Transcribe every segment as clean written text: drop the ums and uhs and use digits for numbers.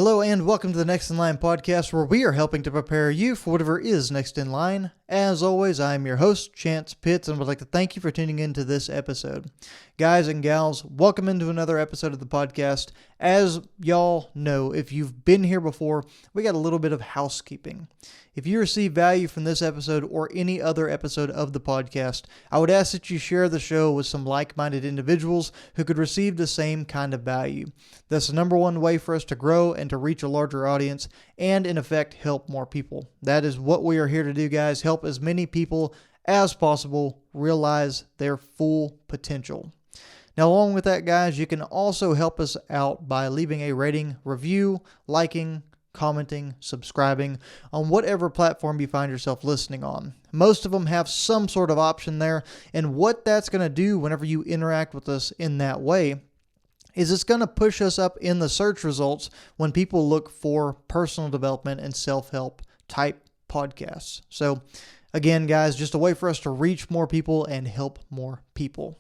Hello and welcome to the Next in Line podcast, where we are helping to prepare you for whatever is next in line. As always, I am your host, Chance Pitts, and would like to thank you for tuning into this episode. Guys and gals, welcome into another episode of the podcast. As y'all know, if you've been here before, we got a little bit of housekeeping. If you receive value from this episode or any other episode of the podcast, I would ask that you share the show with some like-minded individuals who could receive the same kind of value. That's the number one way for us to grow and to reach a larger audience and, in effect, help more people. That is what we are here to do, guys. Help as many people as possible realize their full potential. Now, along with that, guys, you can also help us out by leaving a rating, review, liking, commenting, subscribing on whatever platform you find yourself listening on. Most of them have some sort of option there, and what that's going to do whenever you interact with us in that way is it's going to push us up in the search results when people look for personal development and self-help type podcasts. So again, guys, just a way for us to reach more people and help more people.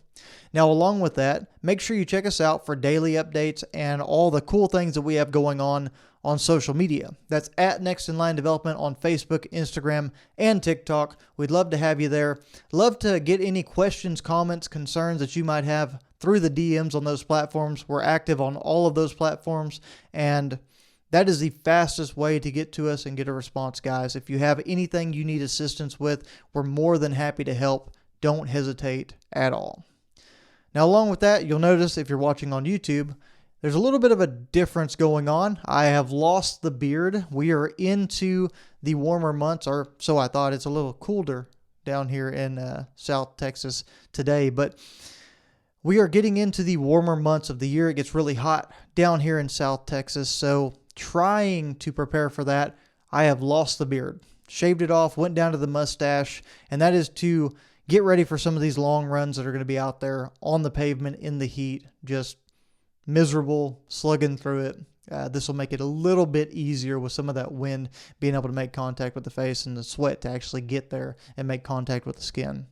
Now, along with that, make sure you check us out for daily updates and all the cool things that we have going on social media. That's at Next in Line Development on Facebook, Instagram, and TikTok. We'd love to have you there. Love to get any questions, comments, concerns that you might have through the DMs on those platforms. We're active on all of those platforms, and that is the fastest way to get to us and get a response, guys. If you have anything you need assistance with, we're more than happy to help. Don't hesitate at all. Now, along with that, you'll notice if you're watching on YouTube, there's a little bit of a difference going on. I have lost the beard. We are into the warmer months, or so I thought. It's a little colder down here in South Texas today, but we are getting into the warmer months of the year. It gets really hot down here in South Texas, so trying to prepare for that, I have lost the beard. Shaved it off, went down to the mustache, and that is to get ready for some of these long runs that are going to be out there on the pavement in the heat, just miserable, slugging through it. This will make it a little bit easier with some of that wind being able to make contact with the face and the sweat to actually get there and make contact with the skin.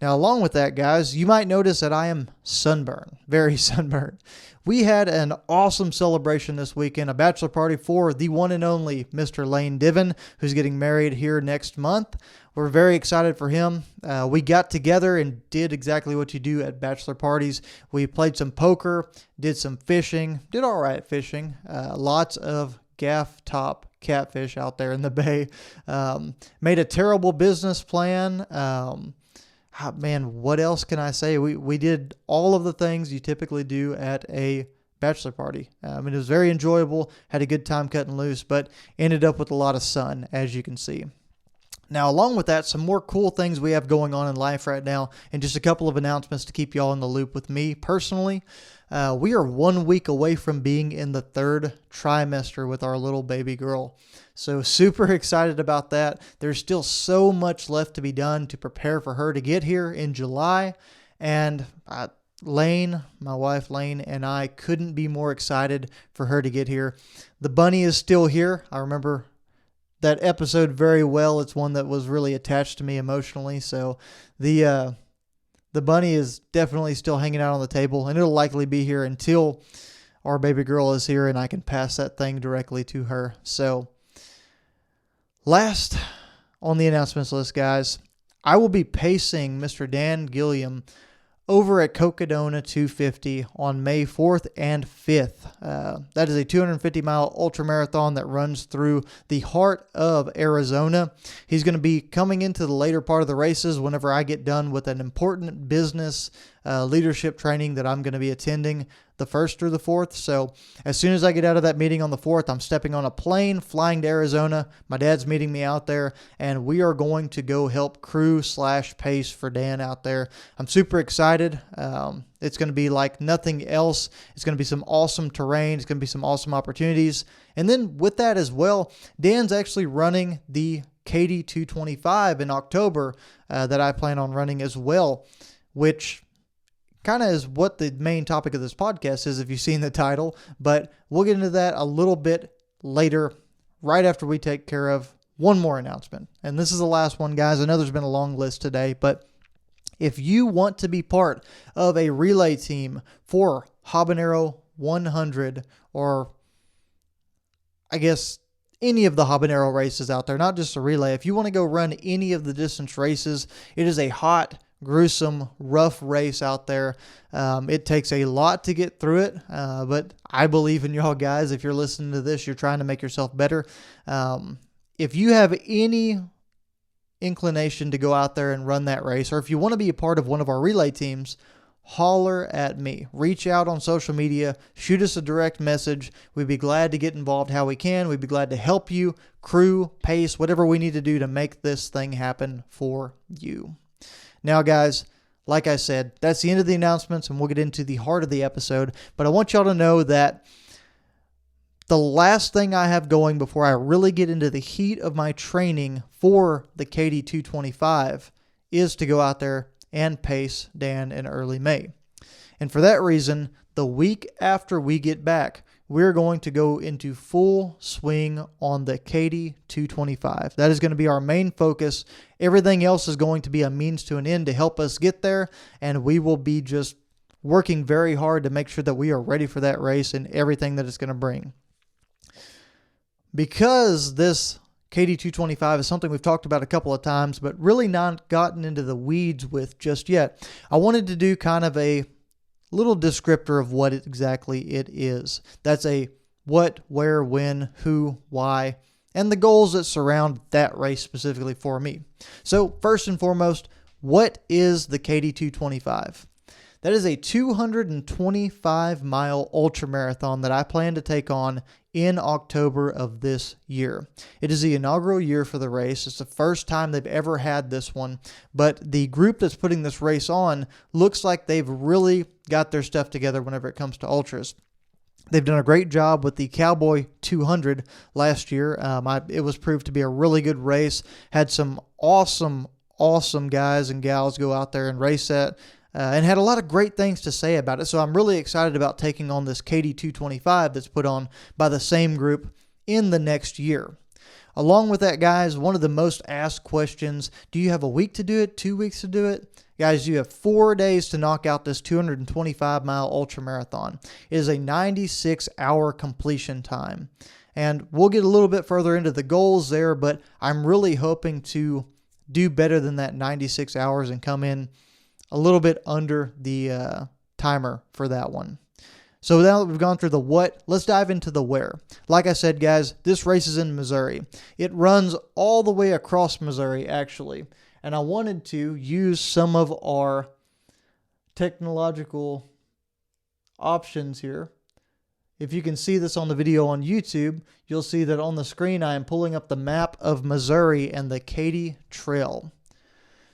Now, along with that, guys, you might notice that I am sunburned, very sunburned. We had an awesome celebration this weekend, a bachelor party for the one and only Mr. Lane Diven, who's getting married here next month. We're very excited for him. We got together and did exactly what you do at bachelor parties. We played some poker, did some fishing, did all right fishing, lots of gaff top catfish out there in the bay, made a terrible business plan. Man, what else can I say? We did all of the things you typically do at a bachelor party. It was very enjoyable, had a good time cutting loose, but ended up with a lot of sun, as you can see. Now, along with that, some more cool things we have going on in life right now, and just a couple of announcements to keep y'all in the loop with me personally. We are 1 week away from being in the third trimester with our little baby girl. So super excited about that. There's still so much left to be done to prepare for her to get here in July. And Lane, my wife Lane, and I couldn't be more excited for her to get here. The bunny is still here. I remember that episode very well. It's one that was really attached to me emotionally. So the bunny is definitely still hanging out on the table, and it'll likely be here until our baby girl is here and I can pass that thing directly to her. So last on the announcements list, guys, I will be pacing Mr. Dan Gilliam over at Cocodona 250 on May 4th and 5th. That is a 250-mile ultramarathon that runs through the heart of Arizona. He's going to be coming into the later part of the races whenever I get done with an important business leadership training that I'm going to be attending the 1st through the 4th. So as soon as I get out of that meeting on the 4th, I'm stepping on a plane, flying to Arizona. My dad's meeting me out there, and we are going to go help crew/pace for Dan out there. I'm super excited. It's going to be like nothing else. It's going to be some awesome terrain. It's going to be some awesome opportunities. And then with that as well, Dan's actually running the Katy 225 in October that I plan on running as well, which kind of is what the main topic of this podcast is, if you've seen the title, but we'll get into that a little bit later, right after we take care of one more announcement. And this is the last one, guys. I know there's been a long list today, but if you want to be part of a relay team for Habanero 100 or I guess, any of the habanero races out there, not just a relay. If you want to go run any of the distance races, it is a hot, gruesome, rough race out there. It takes a lot to get through it, but I believe in y'all guys. If you're listening to this, you're trying to make yourself better. If you have any inclination to go out there and run that race, or if you want to be a part of one of our relay teams, holler at me. Reach out on social media. Shoot us a direct message. We'd be glad to get involved how we can. We'd be glad to help you, crew, pace, whatever we need to do to make this thing happen for you. Now, guys, like I said, that's the end of the announcements, and we'll get into the heart of the episode. But I want y'all to know that the last thing I have going before I really get into the heat of my training for the Katy 225 is to go out there and pace Dan in early May. And for that reason, the week after we get back, we're going to go into full swing on the Katy 225. That is going to be our main focus. Everything else is going to be a means to an end to help us get there, and we will be just working very hard to make sure that we are ready for that race and everything that it's going to bring. Because this Katy 225 is something we've talked about a couple of times, but really not gotten into the weeds with just yet, I wanted to do kind of a little descriptor of what exactly it is. That's a what, where, when, who, why, and the goals that surround that race specifically for me. So first and foremost, what is the Katy 225? That is a 225-mile ultramarathon that I plan to take on in October of this year. It is the inaugural year for the race. It's the first time they've ever had this one, but the group that's putting this race on looks like they've really got their stuff together whenever it comes to ultras. They've done a great job with the Cowboy 200 last year. It was proved to be a really good race. Had some awesome guys and gals go out there and race that. And had a lot of great things to say about it. So I'm really excited about taking on this Katy 225 that's put on by the same group in the next year. Along with that, guys, one of the most asked questions, do you have a week to do it, 2 weeks to do it? Guys, you have 4 days to knock out this 225-mile ultramarathon. It is a 96-hour completion time. And we'll get a little bit further into the goals there, but I'm really hoping to do better than that 96 hours and come in a little bit under the timer for that one. So now that we've gone through the what, let's dive into the where. Like I said, guys, this race is in Missouri. It runs all the way across Missouri, actually. And I wanted to use some of our technological options here. If you can see this on the video on YouTube, you'll see that on the screen I am pulling up the map of Missouri and the Katy Trail.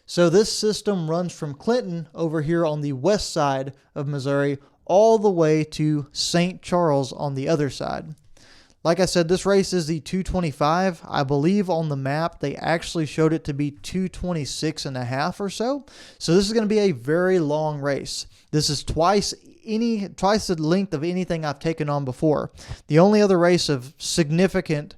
So this system runs from Clinton over here on the west side of Missouri all the way to St. Charles on the other side. Like I said, this race is the 225. I believe on the map they actually showed it to be 226 and a half or so. So this is going to be a very long race. This is twice the length of anything I've taken on before. The only other race of significant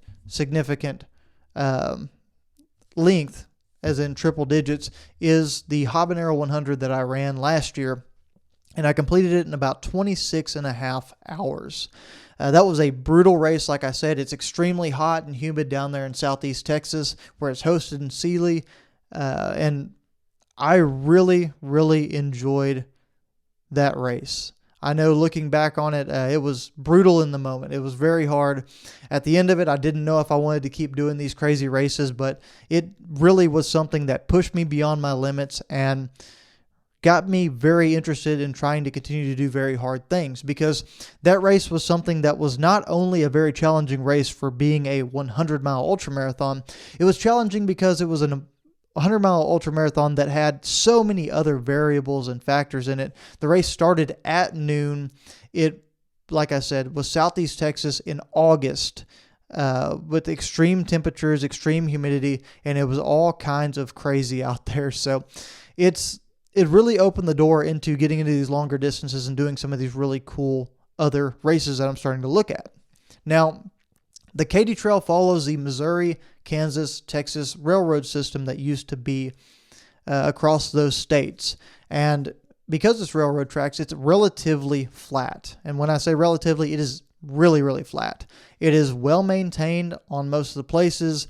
length, as in triple digits, is the Habanero 100 that I ran last year, and I completed it in about 26 and a half hours. That was a brutal race. Like I said, it's extremely hot and humid down there in southeast Texas, where it's hosted in Sealy, and I really enjoyed that race. I know looking back on it, it was brutal in the moment. It was very hard. At the end of it, I didn't know if I wanted to keep doing these crazy races, but it really was something that pushed me beyond my limits and got me very interested in trying to continue to do very hard things, because that race was something that was not only a very challenging race for being a 100-mile ultramarathon, it was challenging because it was an 100-mile ultramarathon that had so many other variables and factors in it. The race started at noon. It, like I said, was southeast Texas in August with extreme temperatures, extreme humidity, and it was all kinds of crazy out there. So it really opened the door into getting into these longer distances and doing some of these really cool other races that I'm starting to look at. Now, the Katy Trail follows the Missouri, Kansas, Texas railroad system that used to be across those states. And because it's railroad tracks, it's relatively flat. And when I say relatively, it is really, really flat. It is well maintained on most of the places.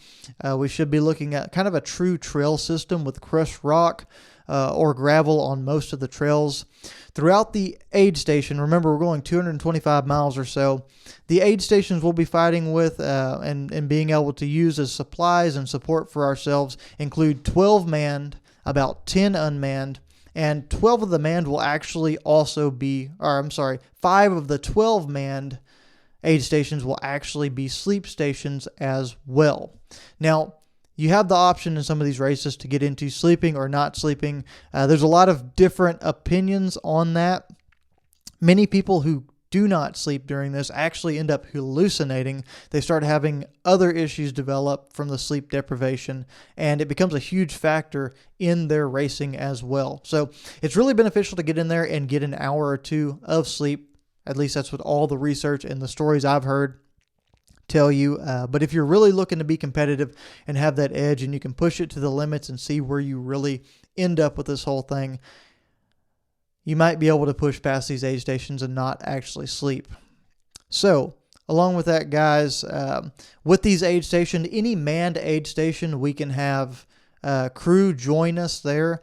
We should be looking at kind of a true trail system with crushed rock or gravel on most of the trails. Throughout the aid station, remember we're going 225 miles or so, the aid stations we'll be fighting with and being able to use as supplies and support for ourselves include 12 manned, about 10 unmanned, and 12 of the manned will actually also be, 5 of the 12 manned aid stations will actually be sleep stations as well. Now, you have the option in some of these races to get into sleeping or not sleeping. There's a lot of different opinions on that. Many people who do not sleep during this actually end up hallucinating. They start having other issues develop from the sleep deprivation, and it becomes a huge factor in their racing as well. So it's really beneficial to get in there and get an hour or two of sleep. At least that's what all the research and the stories I've heard tell you. But if you're really looking to be competitive and have that edge and you can push it to the limits and see where you really end up with this whole thing, you might be able to push past these aid stations and not actually sleep. So, along with that, guys, with these aid stations, any manned aid station, we can have crew join us there.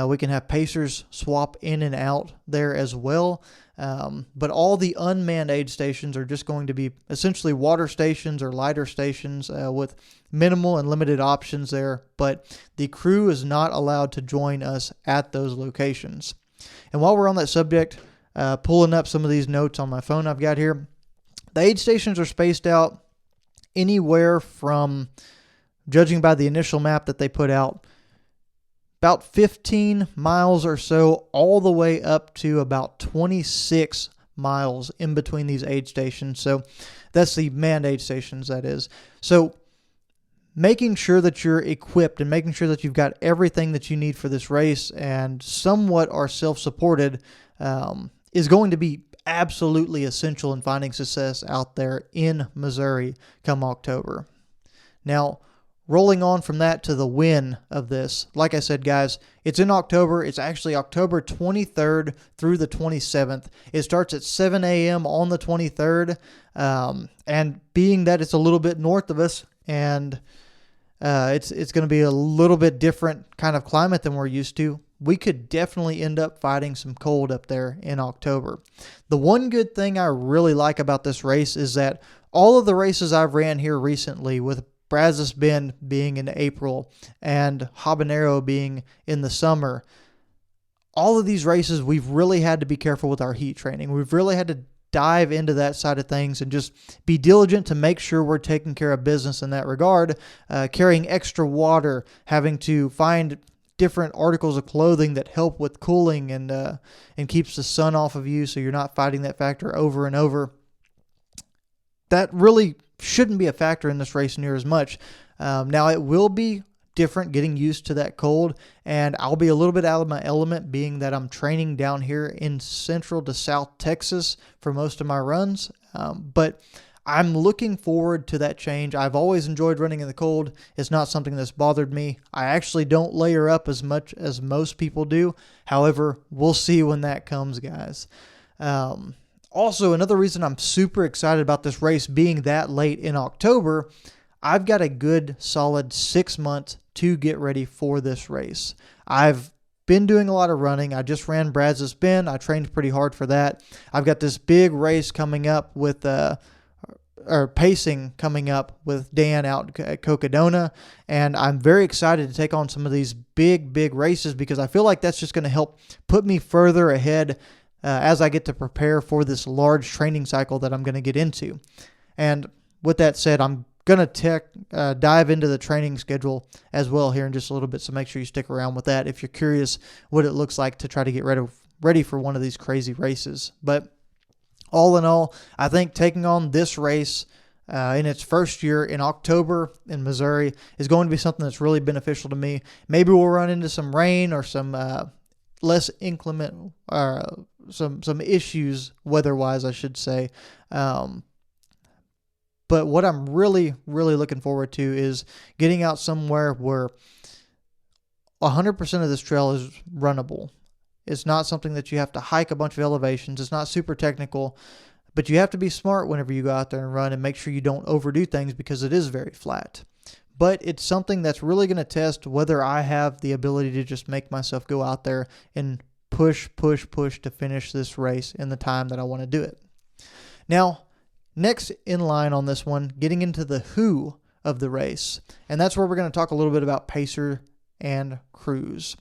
We can have pacers swap in and out there as well. But all the unmanned aid stations are just going to be essentially water stations or lighter stations with minimal and limited options there. But the crew is not allowed to join us at those locations. And while we're on that subject, pulling up some of these notes on my phone I've got here, the aid stations are spaced out anywhere from, judging by the initial map that they put out, about 15 miles or so, all the way up to about 26 miles in between these aid stations. So that's the manned aid stations, that is. So making sure that you're equipped and making sure that you've got everything that you need for this race and somewhat are self-supported is going to be absolutely essential in finding success out there in Missouri come October. Now, rolling on from that to the win of this, like I said, guys, it's in October. It's actually October 23rd through the 27th. It starts at 7 a.m. on the 23rd, and being that it's a little bit north of us and it's going to be a little bit different kind of climate than we're used to, we could definitely end up fighting some cold up there in October. The one good thing I really like about this race is that all of the races I've ran here recently, with Brazos Bend being in April and Habanero being in the summer, all of these races we've really had to be careful with our heat training. We've really had to dive into that side of things and just be diligent to make sure we're taking care of business in that regard, carrying extra water, having to find different articles of clothing that help with cooling and keeps the sun off of you so you're not fighting that factor over and over. That really shouldn't be a factor in this race near as much. Now, it will be different getting used to that cold, and I'll be a little bit out of my element being that I'm training down here in Central to South Texas for most of my runs, but I'm looking forward to that change. I've always enjoyed running in the cold. It's not something that's bothered me. I actually don't layer up as much as most people do. However, we'll see when that comes, guys. Also, another reason I'm super excited about this race being that late in October, I've got a good solid 6 months to get ready for this race. I've been doing a lot of running. I just ran Brazos Bend. I trained pretty hard for that. I've got this big race coming up with, pacing coming up with Dan out at Cocodona, and I'm very excited to take on some of these big races because I feel like that's just going to help put me further ahead as I get to prepare for this large training cycle that I'm going to get into. And with that said, I'm going to dive into the training schedule as well here in just a little bit, so make sure you stick around with that if you're curious what it looks like to try to get ready for one of these crazy races. But all in all, I think taking on this race in its first year in October in Missouri is going to be something that's really beneficial to me. Maybe we'll run into some rain or some less inclement, some issues weather-wise, I should say. But what I'm really looking forward to is getting out somewhere where 100% of this trail is runnable. It's not something that you have to hike a bunch of elevations. It's not super technical. But you have to be smart whenever you go out there and run and make sure you don't overdo things because it is very flat. But it's something that's really going to test whether I have the ability to just make myself go out there and push to finish this race in the time that I want to do it. Now, next in line on this one, getting into the who of the race. And that's where we're going to talk a little bit about pacer and crews.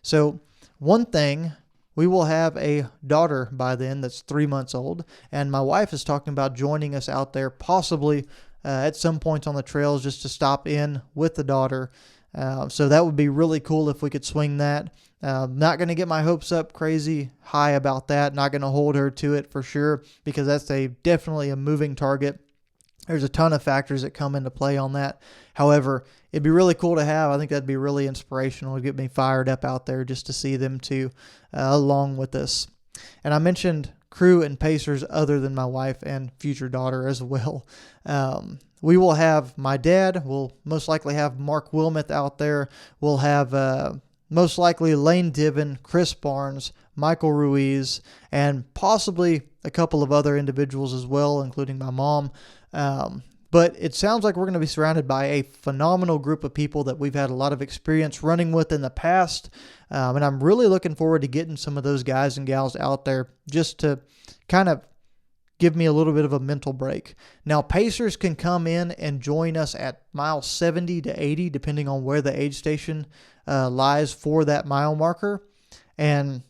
So one thing, we will have a daughter by then that's 3 months old. And my wife is talking about joining us out there possibly at some points on the trails just to stop in with the daughter. So that would be really cool if we could swing that. Not going to get my hopes up crazy high about that. Not going to hold her to it for sure because that's definitely a moving target. There's a ton of factors that come into play on that. However, it'd be really cool to have. I think that'd be really inspirational to get me fired up out there just to see them two along with us. And I mentioned crew and pacers other than my wife and future daughter as well. We will have my dad. We'll most likely have Mark Wilmoth out there. We'll have most likely Lane Diven, Chris Barnes, Michael Ruiz, and possibly a couple of other individuals as well, including my mom. But it sounds like we're going to be surrounded by a phenomenal group of people that we've had a lot of experience running with in the past. And I'm really looking forward to getting some of those guys and gals out there just to kind of give me a little bit of a mental break. Now, pacers can come in and join us at mile 70 to 80, depending on where the aid station lies for that mile marker. And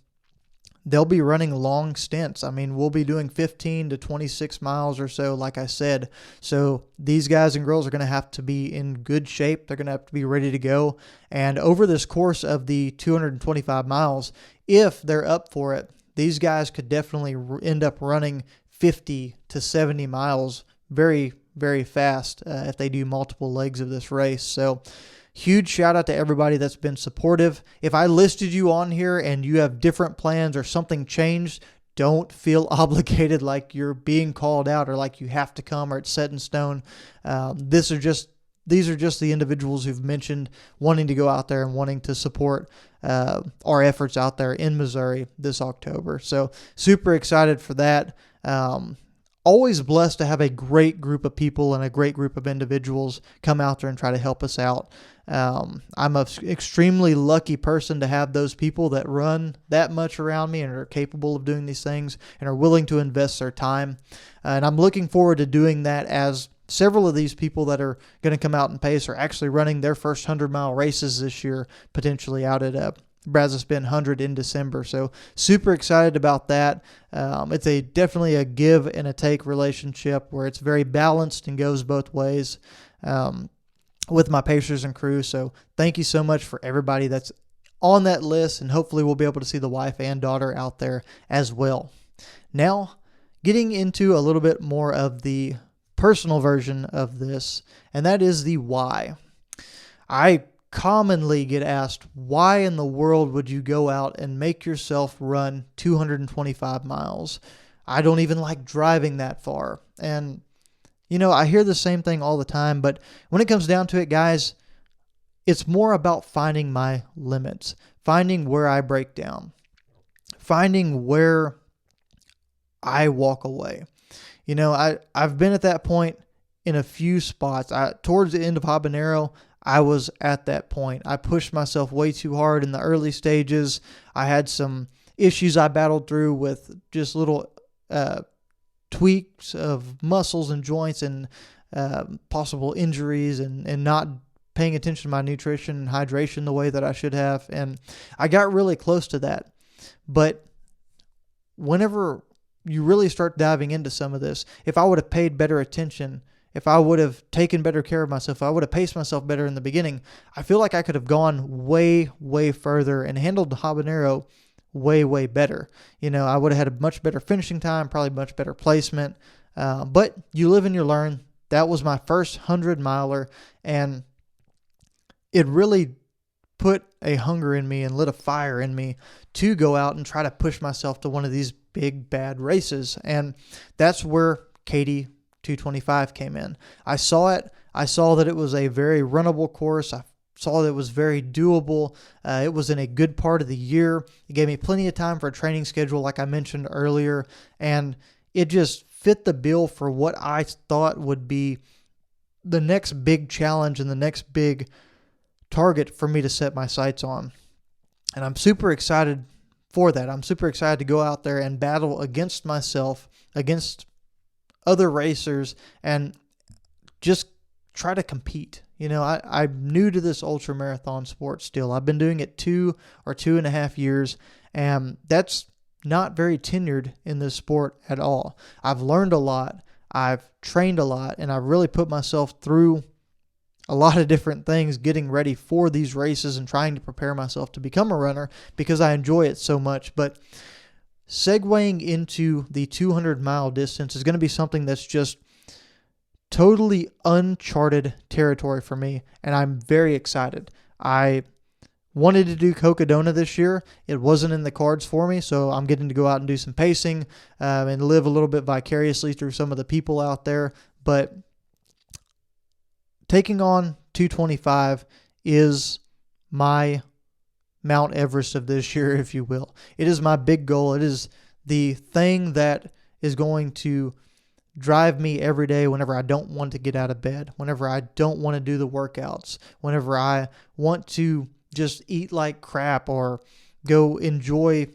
they'll be running long stints. I mean, we'll be doing 15 to 26 miles or so, like I said. So these guys and girls are going to have to be in good shape. They're going to have to be ready to go. And over this course of the 225 miles, if they're up for it, these guys could definitely end up running 50 to 70 miles very, very fast if they do multiple legs of this race. So huge shout out to everybody that's been supportive. If I listed you on here and you have different plans or something changed, don't feel obligated like you're being called out or like you have to come or it's set in stone. These are just the individuals who've mentioned wanting to go out there and wanting to support our efforts out there in Missouri this October. So super excited for that. Always blessed to have a great group of people and a great group of individuals come out there and try to help us out. I'm an extremely lucky person to have those people that run that much around me and are capable of doing these things and are willing to invest their time. And I'm looking forward to doing that as several of these people that are going to come out and pace are actually running their first 100-mile races this year, potentially out at Brazos Bend 100 in December. So super excited about that. It's definitely a give and a take relationship where it's very balanced and goes both ways with my pacers and crew. So thank you so much for everybody that's on that list, and hopefully we'll be able to see the wife and daughter out there as well. Now, getting into a little bit more of the personal version of this, and that is the why. I commonly get asked, why in the world would you go out and make yourself run 225 miles? I don't even like driving that far. And, I hear the same thing all the time, but when it comes down to it, guys, it's more about finding my limits, finding where I break down, finding where I walk away. I've been at that point in a few spots. Towards the end of Habanero, I was at that point. I pushed myself way too hard in the early stages. I had some issues I battled through with just little tweaks of muscles and joints and possible injuries and not paying attention to my nutrition and hydration the way that I should have. And I got really close to that. But whenever you really start diving into some of this, if I would have paid better attention, if I would have taken better care of myself, if I would have paced myself better in the beginning, I feel like I could have gone way, way further and handled the Habanero way, way better. I would have had a much better finishing time, probably much better placement. But you live and you learn. That was my first 100-miler, and it really put a hunger in me and lit a fire in me to go out and try to push myself to one of these big, bad races. And that's where Katy 225 came in. I saw it. I saw that it was a very runnable course. I saw that it was very doable. It was in a good part of the year. It gave me plenty of time for a training schedule, like I mentioned earlier. And it just fit the bill for what I thought would be the next big challenge and the next big target for me to set my sights on. And I'm super excited for that. I'm super excited to go out there and battle against myself, against other racers, and just try to compete. I'm new to this ultra marathon sport still. I've been doing it 2 or 2.5 years, and that's not very tenured in this sport at all. I've learned a lot. I've trained a lot, and I've really put myself through a lot of different things getting ready for these races and trying to prepare myself to become a runner because I enjoy it so much. But segueing into the 200-mile distance is going to be something that's just totally uncharted territory for me, and I'm very excited. I wanted to do Cocodona this year. It wasn't in the cards for me, so I'm getting to go out and do some pacing and live a little bit vicariously through some of the people out there. But taking on 225 is my Mount Everest of this year, if you will. It is my big goal. It is the thing that is going to drive me every day whenever I don't want to get out of bed, whenever I don't want to do the workouts, whenever I want to just eat like crap or go enjoy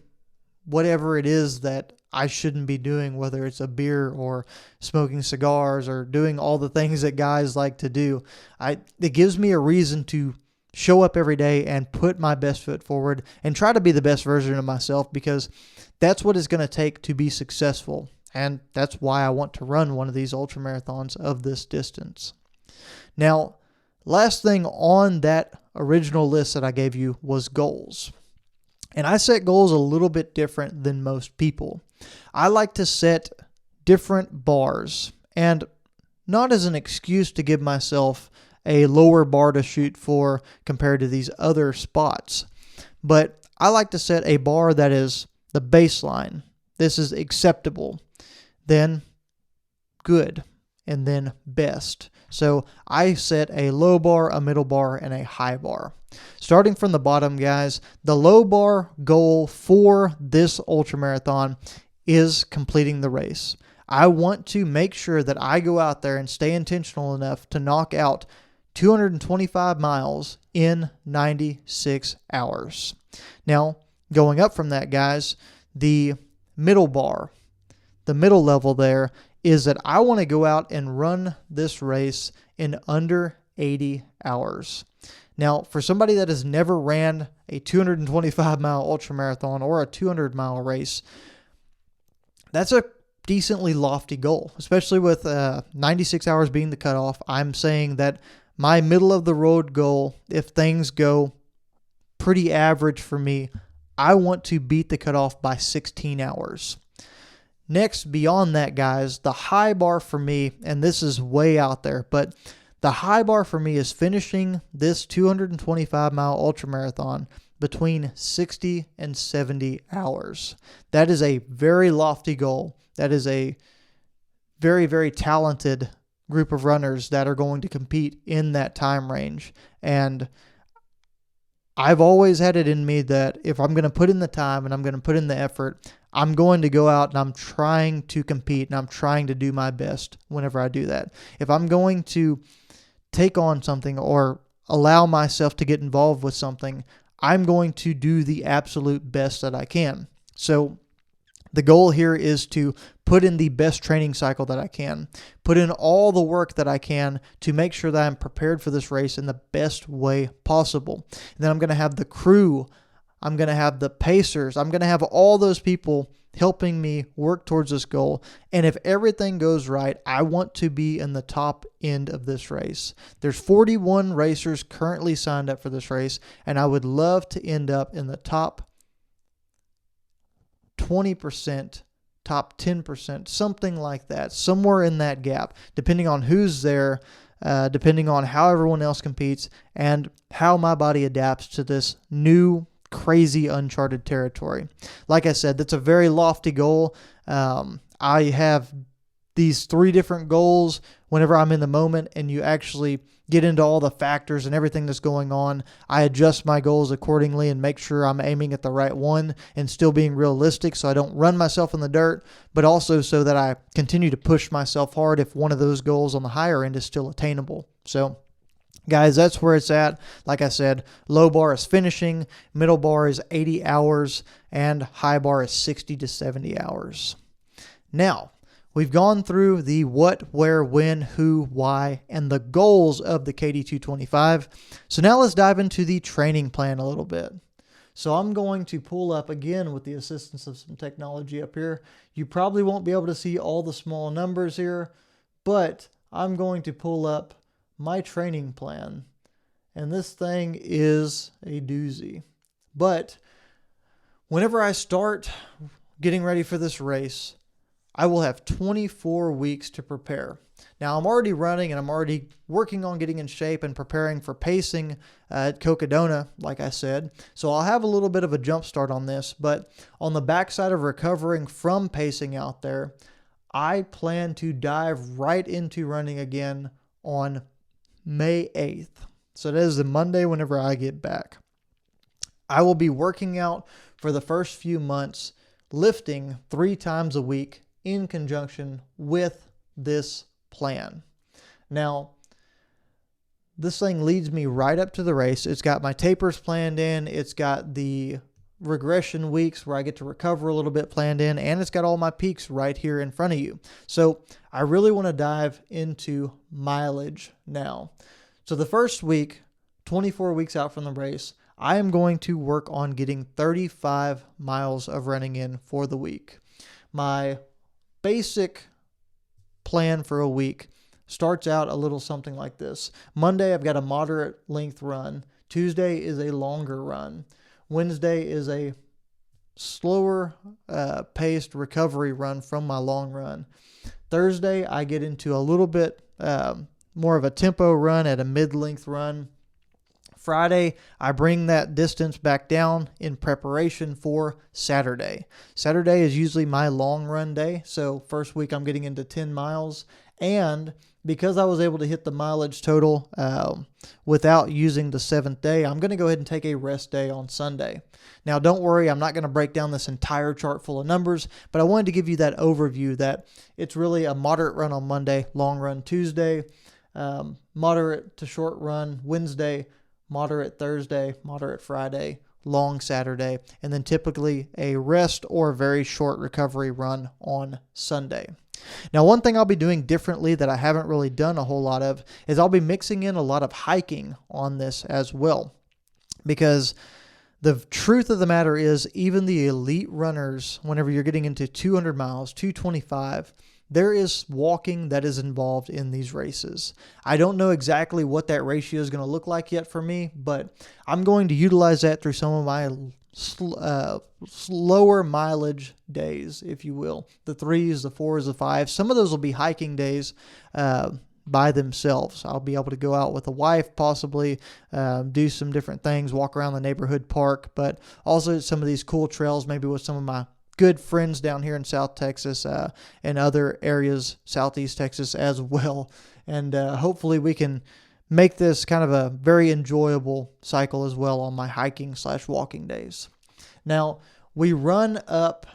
whatever it is that I shouldn't be doing, whether it's a beer or smoking cigars or doing all the things that guys like to do. It gives me a reason to show up every day and put my best foot forward and try to be the best version of myself, because that's what it's going to take to be successful. And that's why I want to run one of these ultra marathons of this distance. Now, last thing on that original list that I gave you was goals. And I set goals a little bit different than most people. I like to set different bars, and not as an excuse to give myself a lower bar to shoot for compared to these other spots, but I like to set a bar that is the baseline. This is acceptable, then good, and then best. So I set a low bar, a middle bar, and a high bar. Starting from the bottom, guys, the low bar goal for this ultramarathon is completing the race. I want to make sure that I go out there and stay intentional enough to knock out 225 miles in 96 hours. Now, going up from that, guys, the middle bar, the middle level there is that I want to go out and run this race in under 80 hours. Now, for somebody that has never ran a 225-mile ultramarathon or a 200-mile race, that's a decently lofty goal, especially with 96 hours being the cutoff. I'm saying that my middle-of-the-road goal, if things go pretty average for me, I want to beat the cutoff by 16 hours. Next, beyond that, guys, the high bar for me, and this is way out there, but the high bar for me is finishing this 225-mile ultramarathon between 60 and 70 hours. That is a very lofty goal. That is a very, very talented group of runners that are going to compete in that time range. And I've always had it in me that if I'm going to put in the time and I'm going to put in the effort, I'm going to go out and I'm trying to compete and I'm trying to do my best whenever I do that. If I'm going to take on something or allow myself to get involved with something, I'm going to do the absolute best that I can. So the goal here is to put in the best training cycle that I can, put in all the work that I can to make sure that I'm prepared for this race in the best way possible. And then I'm going to have the crew, I'm going to have the pacers, I'm going to have all those people helping me work towards this goal. And if everything goes right, I want to be in the top end of this race. There's 41 racers currently signed up for this race, and I would love to end up in the top 20%, top 10%, something like that, somewhere in that gap, depending on who's there, depending on how everyone else competes, and how my body adapts to this new, crazy, uncharted territory. Like I said, that's a very lofty goal. I have these 3 different goals whenever I'm in the moment and you actually get into all the factors and everything that's going on, I adjust my goals accordingly and make sure I'm aiming at the right one and still being realistic so I don't run myself in the dirt, but also so that I continue to push myself hard if one of those goals on the higher end is still attainable. So guys, that's where it's at. Like I said, low bar is finishing, middle bar is 80 hours, and high bar is 60 to 70 hours. Now, we've gone through the what, where, when, who, why, and the goals of the Katy 225. So now let's dive into the training plan a little bit. So I'm going to pull up again with the assistance of some technology up here. You probably won't be able to see all the small numbers here, but I'm going to pull up my training plan. And this thing is a doozy. But whenever I start getting ready for this race, I will have 24 weeks to prepare. Now, I'm already running and I'm already working on getting in shape and preparing for pacing at Cocodona, like I said. So I'll have a little bit of a jump start on this, but on the backside of recovering from pacing out there, I plan to dive right into running again on May 8th. So that is the Monday whenever I get back. I will be working out for the first few months, lifting 3 times a week in conjunction with this plan. Now, this thing leads me right up to the race. It's got my tapers planned in. It's got the regression weeks where I get to recover a little bit planned in, and it's got all my peaks right here in front of you. So I really want to dive into mileage now. So the first week, 24 weeks out from the race, I am going to work on getting 35 miles of running in for the week. My basic plan for a week starts out a little something like this. Monday, I've got a moderate length run. Tuesday is a longer run. Wednesday is a slower paced recovery run from my long run. Thursday, I get into a little bit more of a tempo run at a mid-length run. Friday, I bring that distance back down in preparation for Saturday. Saturday is usually my long run day. So first week I'm getting into 10 miles. And because I was able to hit the mileage total without using the 7th day, I'm going to go ahead and take a rest day on Sunday. Now, don't worry, I'm not going to break down this entire chart full of numbers, but I wanted to give you that overview that it's really a moderate run on Monday, long run Tuesday, moderate to short run Wednesday, moderate Thursday, moderate Friday, long Saturday, and then typically a rest or very short recovery run on Sunday. Now, one thing I'll be doing differently that I haven't really done a whole lot of is I'll be mixing in a lot of hiking on this as well. Because the truth of the matter is, even the elite runners, whenever you're getting into 200 miles, 225, there is walking that is involved in these races. I don't know exactly what that ratio is going to look like yet for me, but I'm going to utilize that through some of my slower mileage days, if you will. The 3s, the 4s, the 5s. Some of those will be hiking days by themselves. I'll be able to go out with a wife, possibly do some different things, walk around the neighborhood park, but also some of these cool trails, maybe with some of my good friends down here in South Texas and other areas, Southeast Texas as well. And hopefully we can make this kind of a very enjoyable cycle as well on my hiking/walking days. Now, we run up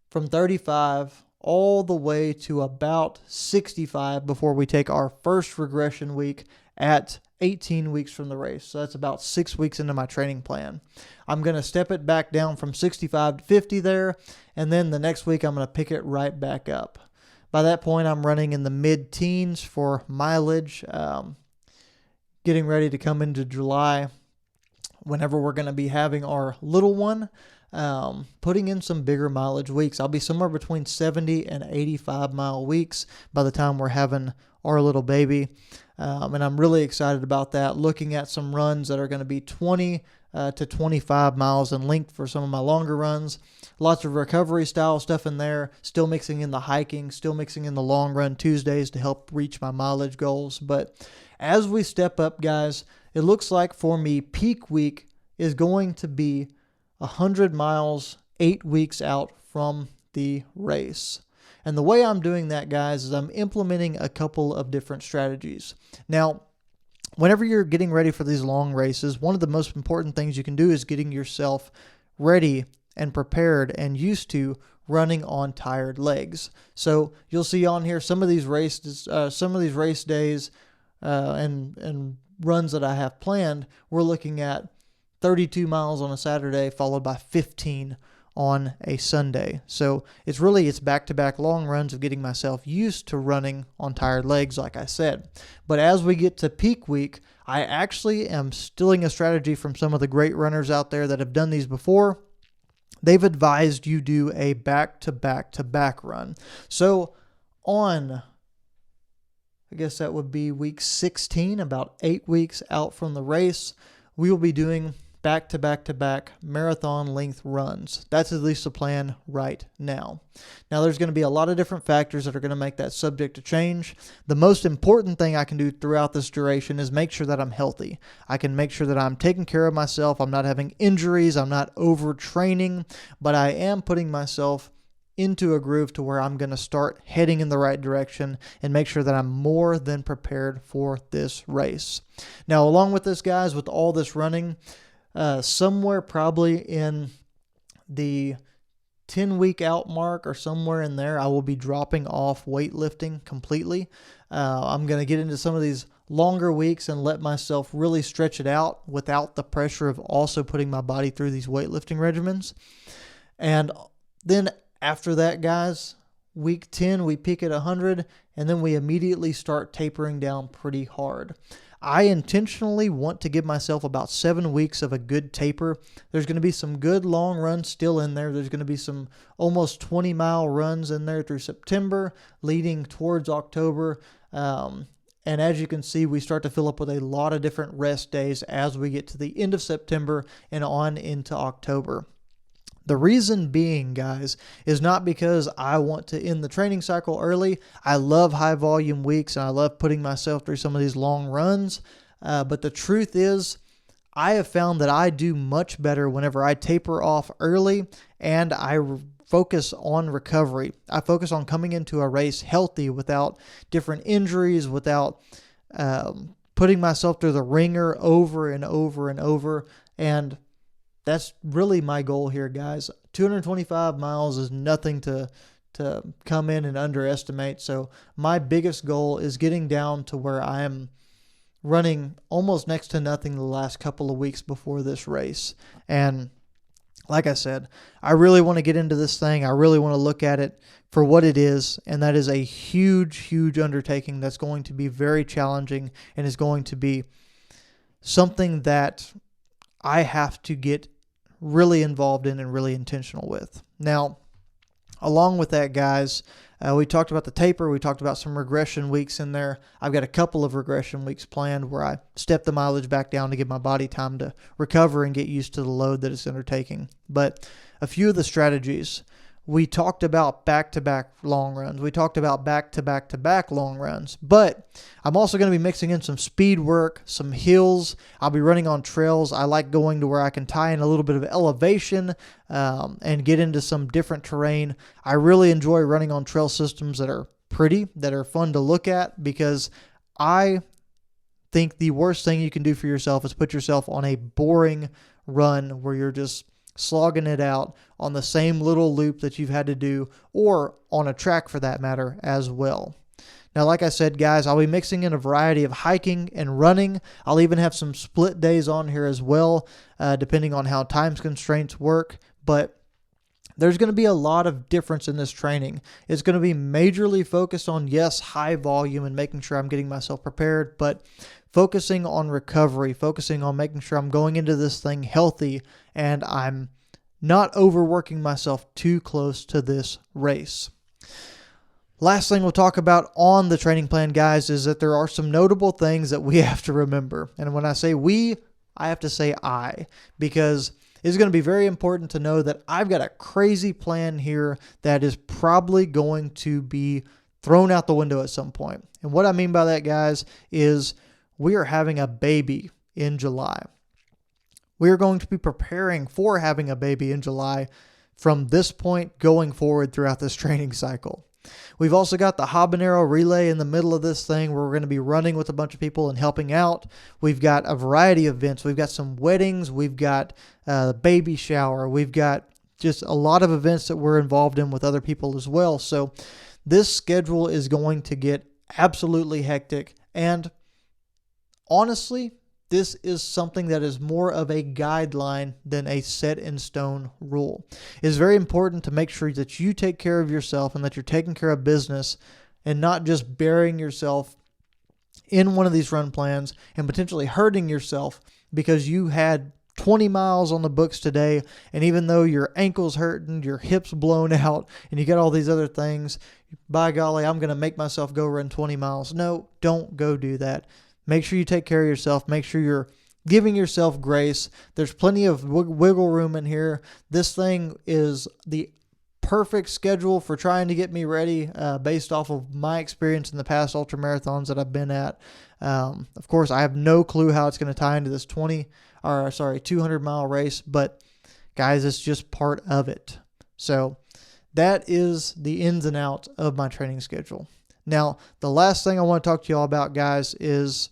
from 35 all the way to about 65 before we take our first regression week at 18 weeks from the race. So that's about 6 weeks into my training plan. I'm going to step it back down from 65 to 50 there, and then the next week I'm going to pick it right back up. By that point, I'm running in the mid-teens for mileage, getting ready to come into July whenever we're going to be having our little one, putting in some bigger mileage weeks. I'll be somewhere between 70 and 85 mile weeks by the time we're having our little baby. And I'm really excited about that, looking at some runs that are going to be 20 to 25 miles in length for some of my longer runs. Lots of recovery style stuff in there, still mixing in the hiking, still mixing in the long run Tuesdays to help reach my mileage goals. But as we step up, guys, it looks like for me, peak week is going to be 100 miles, 8 weeks out from the race. And the way I'm doing that, guys, is I'm implementing a couple of different strategies. Now, whenever you're getting ready for these long races, one of the most important things you can do is getting yourself ready and prepared and used to running on tired legs. So you'll see on here some of these race days and runs that I have planned. We're looking at 32 miles on a Saturday followed by 15 on a Sunday. So it's back-to-back long runs of getting myself used to running on tired legs, like I said. But as we get to peak week, I actually am stealing a strategy from some of the great runners out there that have done these before. They've advised you do a back-to-back-to-back run. So on, I guess that would be week 16, about 8 weeks out from the race, we will be doing back-to-back-to-back marathon length runs. That's at least the plan right now. Now, there's going to be a lot of different factors that are going to make that subject to change. The most important thing I can do throughout this duration is make sure that I'm healthy. I can make sure that I'm taking care of myself. I'm not having injuries. I'm not overtraining, but I am putting myself into a groove to where I'm going to start heading in the right direction and make sure that I'm more than prepared for this race. Now, along with this, guys, with all this running, somewhere probably in the 10-week out mark or somewhere in there, I will be dropping off weightlifting completely. I'm going to get into some of these longer weeks and let myself really stretch it out without the pressure of also putting my body through these weightlifting regimens. And then after that, guys, week 10, we peak at 100, and then we immediately start tapering down pretty hard. I intentionally want to give myself about 7 weeks of a good taper. There's going to be some good long runs still in there. There's going to be some almost 20-mile runs in there through September, leading towards October. And as you can see, we start to fill up with a lot of different rest days as we get to the end of September and on into October. The reason being, guys, is not because I want to end the training cycle early. I love high volume weeks and I love putting myself through some of these long runs. But the truth is, I have found that I do much better whenever I taper off early and I focus on recovery. I focus on coming into a race healthy without different injuries, without putting myself through the ringer over and over and over. And that's really my goal here, guys. 225 miles is nothing to come in and underestimate. So my biggest goal is getting down to where I am running almost next to nothing the last couple of weeks before this race. And like I said, I really want to get into this thing. I really want to look at it for what it is, and that is a huge, huge undertaking that's going to be very challenging and is going to be something that I have to get really involved in and really intentional with. Now, along with that, guys, we talked about the taper. We talked about some regression weeks in there. I've got a couple of regression weeks planned where I step the mileage back down to give my body time to recover and get used to the load that it's undertaking. But a few of the strategies, we talked about back-to-back long runs. We talked about back-to-back-to-back long runs. But I'm also going to be mixing in some speed work, some hills. I'll be running on trails. I like going to where I can tie in a little bit of elevation and get into some different terrain. I really enjoy running on trail systems that are pretty, that are fun to look at, because I think the worst thing you can do for yourself is put yourself on a boring run where you're just slogging it out on the same little loop that you've had to do, or on a track for that matter as well. Now, like I said, guys, I'll be mixing in a variety of hiking and running. I'll even have some split days on here as well, depending on how time constraints work. But there's going to be a lot of difference in this training. It's going to be majorly focused on, yes, high volume and making sure I'm getting myself prepared, but focusing on recovery, focusing on making sure I'm going into this thing healthy and I'm not overworking myself too close to this race. Last thing we'll talk about on the training plan, guys, is that there are some notable things that we have to remember. And when I say we, I have to say I, because it's going to be very important to know that I've got a crazy plan here that is probably going to be thrown out the window at some point. And what I mean by that, guys, is we are having a baby in July. We are going to be preparing for having a baby in July from this point going forward throughout this training cycle. We've also got the habanero relay in the middle of this thing where we're going to be running with a bunch of people and helping out. We've got a variety of events. We've got some weddings. We've got a baby shower. We've got just a lot of events that we're involved in with other people as well. So this schedule is going to get absolutely hectic. And honestly, this is something that is more of a guideline than a set in stone rule. It's very important to make sure that you take care of yourself and that you're taking care of business and not just burying yourself in one of these run plans and potentially hurting yourself because you had 20 miles on the books today, and even though your ankle's hurting, your hips blown out, and you got all these other things, by golly, I'm going to make myself go run 20 miles. No, don't go do that. Make sure you take care of yourself. Make sure you're giving yourself grace. There's plenty of wiggle room in here. This thing is the perfect schedule for trying to get me ready based off of my experience in the past ultra marathons that I've been at. Of course, I have no clue how it's going to tie into this 200-mile race, but guys, it's just part of it. So that is the ins and outs of my training schedule. Now, the last thing I want to talk to you all about, guys, is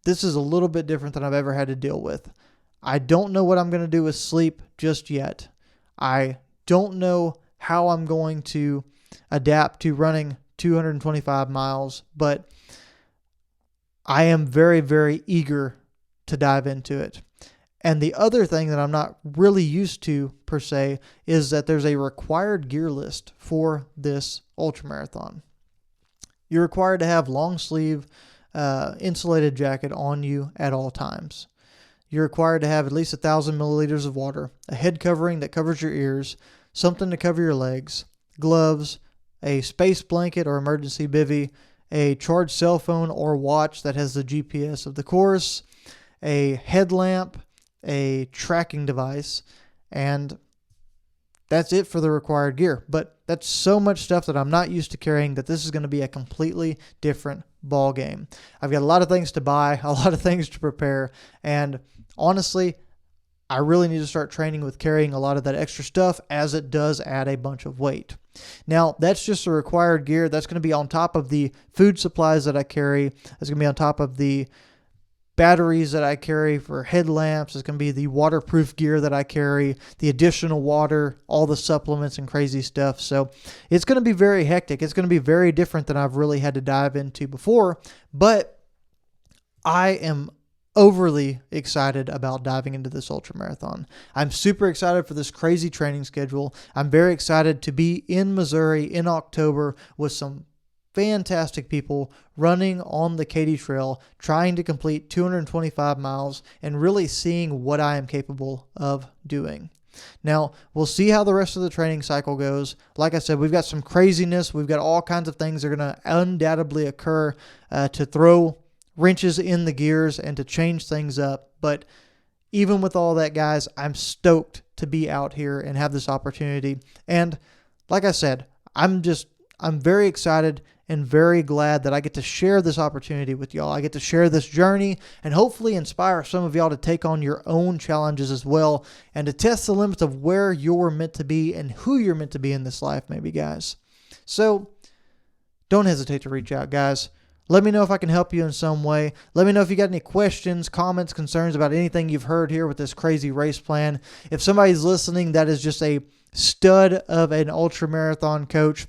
this is a little bit different than I've ever had to deal with. I don't know what I'm going to do with sleep just yet. I don't know how I'm going to adapt to running 225 miles, but I am very, very eager to dive into it. And the other thing that I'm not really used to per se is that there's a required gear list for this ultramarathon. You're required to have long sleeve insulated jacket on you at all times. You're required to have at least 1,000 milliliters of water, a head covering that covers your ears, something to cover your legs, gloves, a space blanket or emergency bivy, a charged cell phone or watch that has the GPS of the course, a headlamp, a tracking device, and that's it for the required gear. But that's so much stuff that I'm not used to carrying that this is going to be a completely different ball game. I've got a lot of things to buy, a lot of things to prepare, and honestly, I really need to start training with carrying a lot of that extra stuff, as it does add a bunch of weight. Now, that's just the required gear. That's going to be on top of the food supplies that I carry. That's going to be on top of the batteries that I carry for headlamps. It's going to be the waterproof gear that I carry, the additional water, all the supplements and crazy stuff. So it's going to be very hectic. It's going to be very different than I've really had to dive into before, but I am overly excited about diving into this ultramarathon. I'm super excited for this crazy training schedule. I'm very excited to be in Missouri in October with some fantastic people running on the Katy Trail, trying to complete 225 miles and really seeing what I am capable of doing. Now, we'll see how the rest of the training cycle goes. Like I said, we've got some craziness. We've got all kinds of things that are going to undoubtedly occur to throw wrenches in the gears and to change things up. But even with all that, guys, I'm stoked to be out here and have this opportunity. And like I said, I'm very excited and very glad that I get to share this opportunity with y'all. I get to share this journey and hopefully inspire some of y'all to take on your own challenges as well and to test the limits of where you're meant to be and who you're meant to be in this life, maybe, guys. So don't hesitate to reach out, guys. Let me know if I can help you in some way. Let me know if you got any questions, comments, concerns about anything you've heard here with this crazy race plan. If somebody's listening that is just a stud of an ultramarathon coach,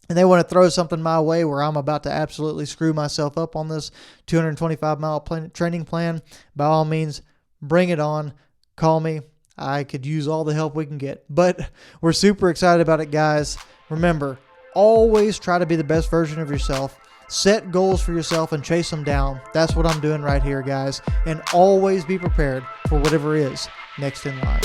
and they want to throw something my way where I'm about to absolutely screw myself up on this 225-mile training plan, by all means, bring it on. Call me. I could use all the help we can get. But we're super excited about it, guys. Remember, always try to be the best version of yourself. Set goals for yourself and chase them down. That's what I'm doing right here, guys. And always be prepared for whatever is next in line.